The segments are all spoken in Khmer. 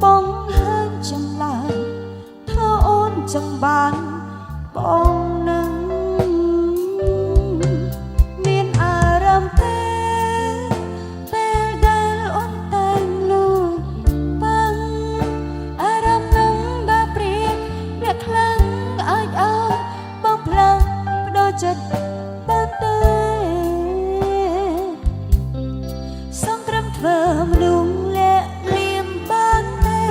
បងហើងចំឡាយធ្វើអូនចង់បានបងនឹងមានអារម្មណ៍ទេពេលដែលអូនតែងលួចបាំងអារម្មណ៍នឹងបើព្រាបវាខ្លាំងអាចឲ្យបងផ្លាស់ប្ដូរចិត្តបានទេសំត្រឹមធ្វើមនុស្សលាក់លៀមបានទេ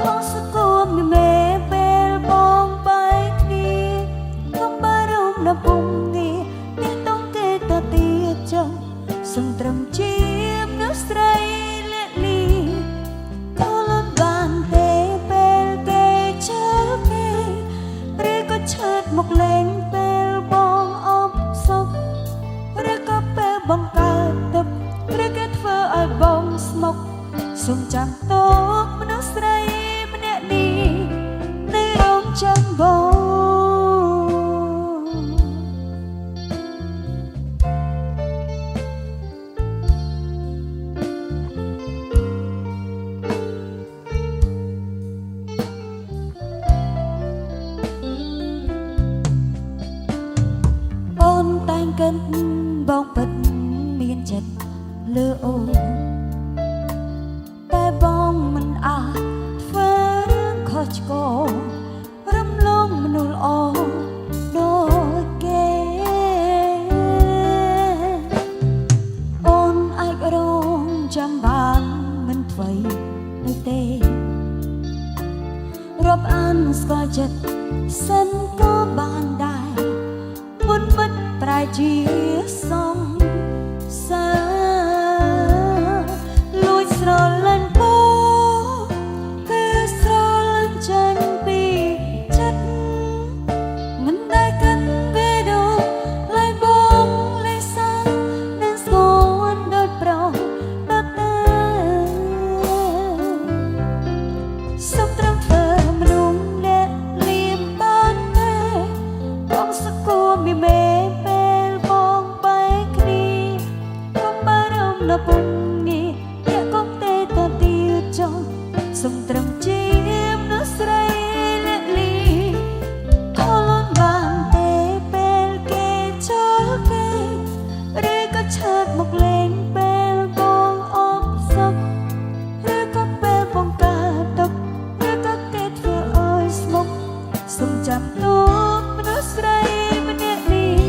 កុំស្គមមេពេលបងបែកគ្នាកុំបារម្ភដល់ពុំងារនេះต้องគេតទៀតចុះសំត្រឹមជាមនុស្សស្រីលាក់លៀមក៏លំបានទេពេលគេជើគេឬក៏ឆើតមកលេងពេលបងអបសុខឬក៏ពេលបងកើតទឹកឬគេធ្វើឲ្យបងស្មុគសូមចាំទុកមនុស្សស្រីម្នាក់នេះនៅរងចាំបងអូនតែងកិនបងពិតមានចិត្តលើអូនតែបងមិនអាចធ្វើរឿងខុសឆ្គងរំលងមនុស្សល្អដូចគេអូនអាចរងចាំបានមិនអ្វីនោះទេរាប់អានស្គាល់ចិត្តសិនក៏បានដែរមុនមិត្តប្រែជាសំលួចស្រលាញ់បងគឺស្រលាញ់ចេញពីចិត្តមិនដែលកាន់វាដូរឡើយបងលេសសានឹងស្គាល់ដូចប្រុសដតែសុំត្រឹមធ្វើមនុស្សលាក់លៀមបានទេបងស្គាល់មានមេពេលបងបែកគ្នាកុំបារម្ភដល់ពុំសំត្រឹមជាមនុស្សស្រីលាក់លីខលបានទេពេលគេចោលគេឬក៏ឆើតមកលេងពេលបងអបសុខឬក៏ពេលបងកើតទុកឬក៏គេធ្វើឲ្យស្មុគសូមចាំទុកមនុស្សស្រីម្នាក់នេះ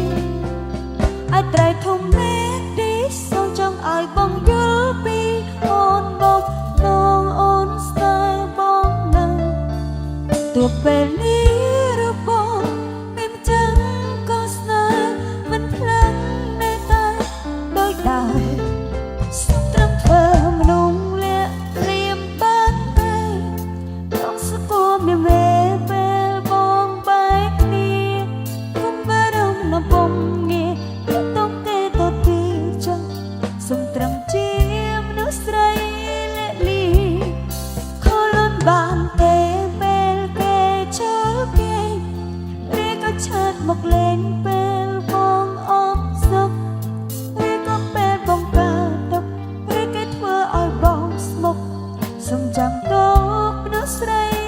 អាចត្រូវធំលេខទីសូមចង់ឲ្យបងយល់ពីអូនបងទោះពេលនេះរបស់មិនចឹងក៏ស្នេហ៍មិនផ្លាស់នៅតែដូចដើមសុំត្រឹមធ្វើមនុស្សលាក់លៀមបានទេต้องស្គាល់មានវេពេលបងបែកគ្នាកុំបារម្ភដល់ពុំងារតែต้องគេទៅពីចុះសុំត្រឹមជាមនុស្សស្រីលាក់លីខលនបានទេឆើតមកលេងពេលបងអបសុខឬក៏ពេលបងកើតទុកឬគេធ្វើឲ្យបងស្មុគសូមចាំទុកមនុស្សស្រី